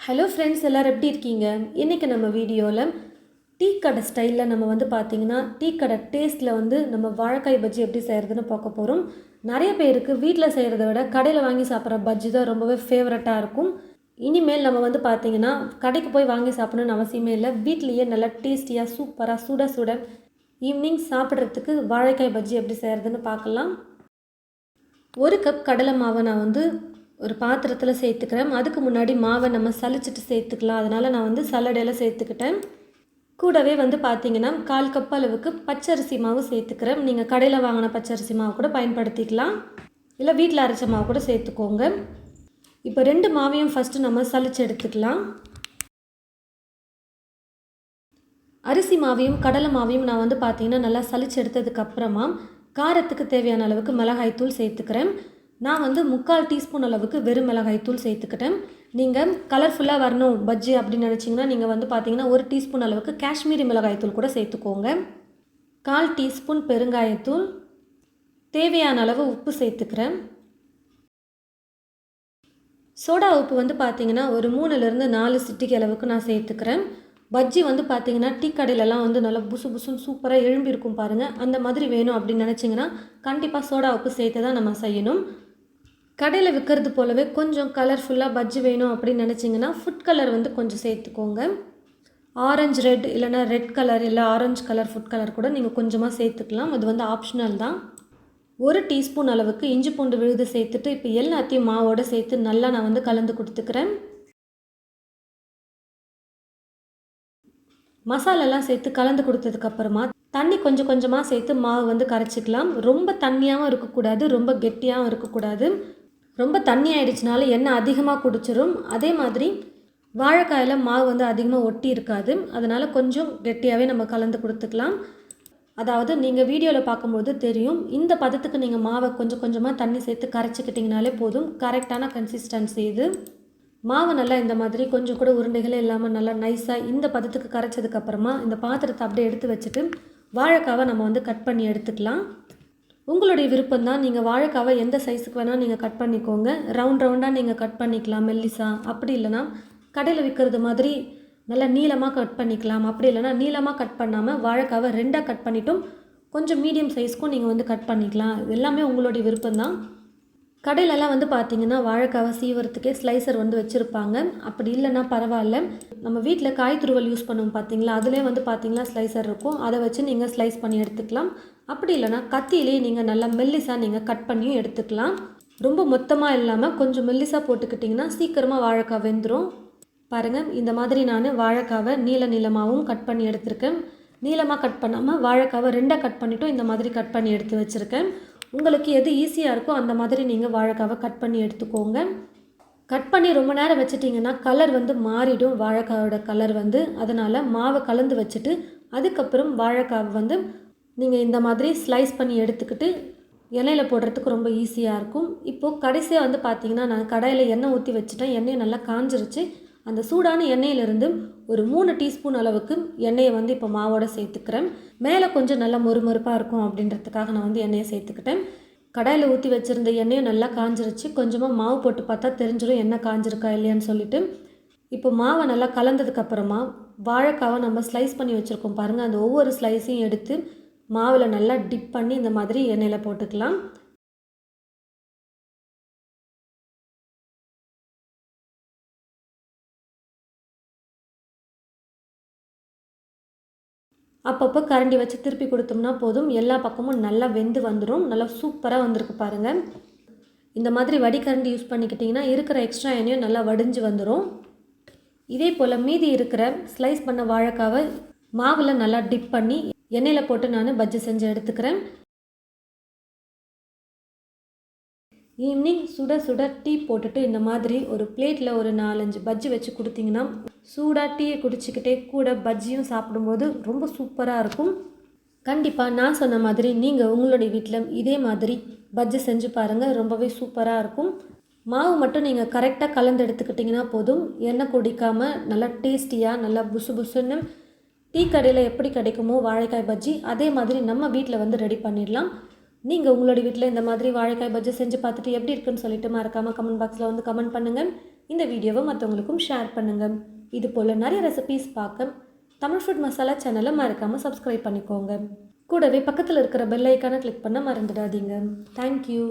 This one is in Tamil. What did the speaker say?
ஹலோ ஃப்ரெண்ட்ஸ், எல்லோரும் எப்படி இருக்கீங்க? இன்றைக்கி நம்ம வீடியோவில் டீ கடை ஸ்டைலில் நம்ம பார்த்தீங்கன்னா டீ கடை டேஸ்ட்டில் நம்ம வாழைக்காய் பஜ்ஜி எப்படி செய்கிறதுன்னு பார்க்க போகிறோம். நிறைய பேருக்கு வீட்டில் செய்கிறத விட கடையில் வாங்கி சாப்பிட்ற பஜ்ஜி தான் ரொம்பவே ஃபேவரட்டாக இருக்கும். இனிமேல் நம்ம பார்த்தீங்கன்னா கடைக்கு போய் வாங்கி சாப்பிடணுன்னு அவசியமே இல்லை. வீட்லேயே நல்லா டேஸ்டியாக சூப்பராக சுட சுட ஈவினிங் சாப்பிட்றதுக்கு வாழைக்காய் பஜ்ஜி எப்படி செய்கிறதுன்னு பார்க்கலாம். 1 கப் கடலை மாவை நான் ஒரு பாத்திரத்தில் சேர்த்துக்கிறேன். அதுக்கு முன்னாடி மாவை நம்ம சலிச்சிட்டு சேர்த்துக்கலாம். அதனால் நான் சல்லடையில் சேர்த்துக்கிட்டேன். கூடவே பார்த்தீங்கன்னா 1/4 கப் அளவுக்கு பச்சரிசி மாவு சேர்த்துக்கிறேன். நீங்கள் கடையில் வாங்கின பச்சரிசி மாவு கூட பயன்படுத்திக்கலாம், இல்லை வீட்டில் அரைச்ச மாவு கூட சேர்த்துக்கோங்க. இப்போ 2 மாவையும் ஃபஸ்ட்டு நம்ம சலிச்சு எடுத்துக்கலாம். அரிசி மாவையும் கடலை மாவையும் நான் பார்த்தீங்கன்னா நல்லா சலிச்சு எடுத்ததுக்கப்புறமா காரத்துக்கு தேவையான அளவுக்கு மிளகாய்த்தூள் சேர்த்துக்கிறேன். நான் 3/4 டீஸ்பூன் அளவுக்கு வெறும் மிளகாய்த்தூள் சேர்த்துக்கிட்டேன். நீங்கள் கலர்ஃபுல்லாக வரணும் பஜ்ஜி அப்படின்னு நினச்சிங்கன்னா நீங்கள் பார்த்தீங்கன்னா 1 டீஸ்பூன் அளவுக்கு காஷ்மீரி மிளகாய்த்தூள் கூட சேர்த்துக்கோங்க. 1/4 டீஸ்பூன் பெருங்காயத்தூள், தேவையான அளவு உப்பு சேர்த்துக்கிறேன். சோடா உப்பு பார்த்தீங்கன்னா ஒரு 3லேருந்து 4 சிட்டிகை அளவுக்கு நான் சேர்த்துக்கிறேன். பஜ்ஜி பார்த்தீங்கன்னா டீ கடையிலலாம் நல்லா புசு புசுன்னு சூப்பராக எழும்பியிருக்கும் பாருங்கள். அந்த மாதிரி வேணும் அப்படின்னு நினச்சிங்கன்னா கண்டிப்பாக சோடா உப்பு சேர்த்து தான் நம்ம செய்யணும். கடையில் விற்கிறது போலவே கொஞ்சம் கலர்ஃபுல்லாக பஜ்ஜி வேணும் அப்படின்னு நினச்சிங்கன்னா ஃபுட் கலர் கொஞ்சம் சேர்த்துக்கோங்க. ஆரஞ்சு ரெட் இல்லைனா ரெட் கலர் இல்லை ஆரஞ்சு கலர் ஃபுட் கலர் கூட நீங்கள் கொஞ்சமாக சேர்த்துக்கலாம். அது ஆப்ஷனல் தான். 1 டீஸ்பூன் அளவுக்கு இஞ்சி பூண்டு விழுது சேர்த்துட்டு இப்போ எல்லாத்தையும் மாவோடு சேர்த்து நல்லா நான் கலந்து கொடுத்துக்கிறேன். மசாலாலாம் சேர்த்து கலந்து கொடுத்ததுக்கப்புறமா தண்ணி கொஞ்சம் கொஞ்சமாக சேர்த்து மாவு கரைச்சிக்கலாம். ரொம்ப தண்ணியாகவும் இருக்கக்கூடாது, ரொம்ப கெட்டியாகவும் இருக்கக்கூடாது. ரொம்ப தண்ணி ஆகிடுச்சினாலும் எண்ணெய் அதிகமாக குடிச்சிடும். அதே மாதிரி வாழைக்காயில் மாவு அதிகமாக ஒட்டி இருக்காது. அதனால் கொஞ்சம் கெட்டியாகவே நம்ம கலந்து கொடுத்துக்கலாம். அதாவது நீங்கள் வீடியோவில் பார்க்கும்போது தெரியும், இந்த பதத்துக்கு நீங்கள் மாவை கொஞ்சம் கொஞ்சமாக தண்ணி சேர்த்து கரைச்சிக்கிட்டிங்கனாலே போதும். கரெக்டான கன்சிஸ்டன்சி இது. மாவு நல்லா இந்த மாதிரி கொஞ்சம் கூட உருண்டைகளே இல்லாமல் நல்லா நைஸாக இந்த பதத்துக்கு கரைச்சதுக்கப்புறமா இந்த பாத்திரத்தை அப்படியே எடுத்து வச்சுட்டு வாழைக்காவை நம்ம கட் பண்ணி எடுத்துக்கலாம். உங்களுடைய விருப்பம் தான். நீங்கள் வாழைக்காவை எந்த சைஸுக்கு வேணால் நீங்கள் கட் பண்ணிக்கோங்க. ரவுண்டாக நீங்கள் கட் பண்ணிக்கலாம் மெல்லிசா. அப்படி இல்லைனா கடையில் விற்கிறது மாதிரி நல்லா நீளமாக கட் பண்ணிக்கலாம். அப்படி இல்லைனா நீளமாக கட் பண்ணாமல் வாழைக்காவை 2ஆக கட் பண்ணிட்டும் கொஞ்சம் மீடியம் சைஸ்க்கும் நீங்கள் கட் பண்ணிக்கலாம். எல்லாமே உங்களுடைய விருப்பம் தான். கடையிலலாம் பார்த்தீங்கன்னா வாழைக்காவை சீவரத்துக்கே ஸ்லைசர் வச்சுருப்பாங்க. அப்படி இல்லைன்னா பரவாயில்ல, நம்ம வீட்டில் காய் துருவல் யூஸ் பண்ணுவோம் பார்த்தீங்களா, அதிலே பார்த்தீங்கன்னா ஸ்லைசர் இருக்கும். அதை வச்சு நீங்கள் ஸ்லைஸ் பண்ணி எடுத்துக்கலாம். அப்படி இல்லைனா கத்தியிலே நீங்கள் நல்லா மெல்லிஸாக நீங்கள் கட் பண்ணியும் எடுத்துக்கலாம். ரொம்ப மொத்தமாக இல்லாமல் கொஞ்சம் மெல்லிஸாக போட்டுக்கிட்டிங்கன்னா சீக்கிரமாக வாழைக்காய் வெந்துடும். பாருங்கள், இந்த மாதிரி நான் வாழைக்காவை நீளமாகவும் கட் பண்ணி எடுத்திருக்கேன். நீளமாக கட் பண்ணாமல் வாழைக்காவை 2ஆக கட் பண்ணிவிட்டும் இந்த மாதிரி கட் பண்ணி எடுத்து வச்சுருக்கேன். உங்களுக்கு எது ஈஸியாக இருக்கோ அந்த மாதிரி நீங்கள் வாழைக்காவை கட் பண்ணி எடுத்துக்கோங்க. கட் பண்ணி ரொம்ப நேரம் வச்சிட்டிங்கன்னா கலர் மாறிடும், வாழைக்காயோட கலர் அதனால் மாவை கலந்து வச்சுட்டு அதுக்கப்புறம் வாழைக்காவை நீங்கள் இந்த மாதிரி ஸ்லைஸ் பண்ணி எடுத்துக்கிட்டு எண்ணெயில் போடுறதுக்கு ரொம்ப ஈஸியாக இருக்கும். இப்போது கடைசியாக பார்த்தீங்கன்னா நான் கடாயில் எண்ணெய் ஊற்றி வச்சுட்டேன். எண்ணெய் நல்லா காஞ்சிருச்சு. அந்த சூடான எண்ணெயிலிருந்து ஒரு 3 டீஸ்பூன் அளவுக்கு எண்ணெயை இப்போ மாவோடு சேர்த்துக்கிறேன். மேலே கொஞ்சம் நல்லா மொறுமொறுப்பாக இருக்கும் அப்படின்றதுக்காக நான் எண்ணெயை சேர்த்துக்கிட்டேன். கடாயில் ஊற்றி வச்சுருந்த எண்ணெயும் நல்லா காஞ்சிருச்சு. கொஞ்சமாக மாவு போட்டு பார்த்தா தெரிஞ்சிடும் எண்ணெய் காஞ்சிருக்கா இல்லையான்னு சொல்லிவிட்டு. இப்போ மாவை நல்லா கலந்ததுக்கப்புறமா வாழைக்காவை நம்ம ஸ்லைஸ் பண்ணி வச்சுருக்கோம் பாருங்கள், அந்த ஒவ்வொரு ஸ்லைஸையும் எடுத்து மாவில் நல்லா டிப் பண்ணி இந்த மாதிரி எண்ணெயில் போட்டுக்கலாம். அப்பப்போ கரண்டி வச்சு திருப்பி கொடுத்தோம்னா போதும், எல்லா பக்கமும் நல்லா வெந்து வந்துடும். நல்லா சூப்பராக வந்திருக்கு பாருங்கள். இந்த மாதிரி வடிகரண்டி யூஸ் பண்ணிக்கிட்டிங்கன்னா இருக்கிற எக்ஸ்ட்ரா எண்ணெயும் நல்லா வடிஞ்சு வந்துடும். இதே போல் மீதி இருக்கிற ஸ்லைஸ் பண்ண வாழைக்காவை மாவில் நல்லா டிப் பண்ணி எண்ணெயில் போட்டு நான் பஜ்ஜி செஞ்சு எடுத்துக்கிறேன். ஈவினிங் சுட சுட டீ போட்டுட்டு இந்த மாதிரி ஒரு பிளேட்டில் ஒரு 4-5 பஜ்ஜி வச்சு கொடுத்தீங்கன்னா சூடாக டீயை குடிச்சிக்கிட்டே கூட பஜ்ஜியும் சாப்பிடும்போது ரொம்ப சூப்பராக இருக்கும். கண்டிப்பாக நான் சொன்ன மாதிரி நீங்கள் உங்களுடைய வீட்டில் இதே மாதிரி பஜ்ஜி செஞ்சு பாருங்கள், ரொம்பவே சூப்பராக இருக்கும். மாவு மட்டும் நீங்கள் கரெக்டாக கலந்து எடுத்துக்கிட்டிங்கன்னா போதும். எண்ணெய் குடிக்காமல் நல்லா டேஸ்டியாக நல்லா புசு புசுன்னு டீ கடையில் எப்படி கிடைக்குமோ வாழைக்காய் பஜ்ஜி அதே மாதிரி நம்ம வீட்டில் ரெடி பண்ணிடலாம். நீங்கள் உங்களுடைய வீட்டில் இந்த மாதிரி வாழைக்காய் பஜ்ஜி செஞ்சு பார்த்துட்டு எப்படி இருக்குன்னு சொல்லிட்டு மறக்காமல் கமெண்ட் பாக்ஸில் கமெண்ட் பண்ணுங்கள். இந்த வீடியோவை மற்றவங்களுக்கும் ஷேர் பண்ணுங்கள். இது போல் நிறைய ரெசிபீஸ் பார்க்க தமிழ் ஃபுட் மசாலா சேனலை மறக்காமல் சப்ஸ்கிரைப் பண்ணிக்கோங்க. கூடவே பக்கத்தில் இருக்கிற பெல் ஐக்கானை கிளிக் பண்ண மறந்துடாதீங்க. தேங்க்யூ.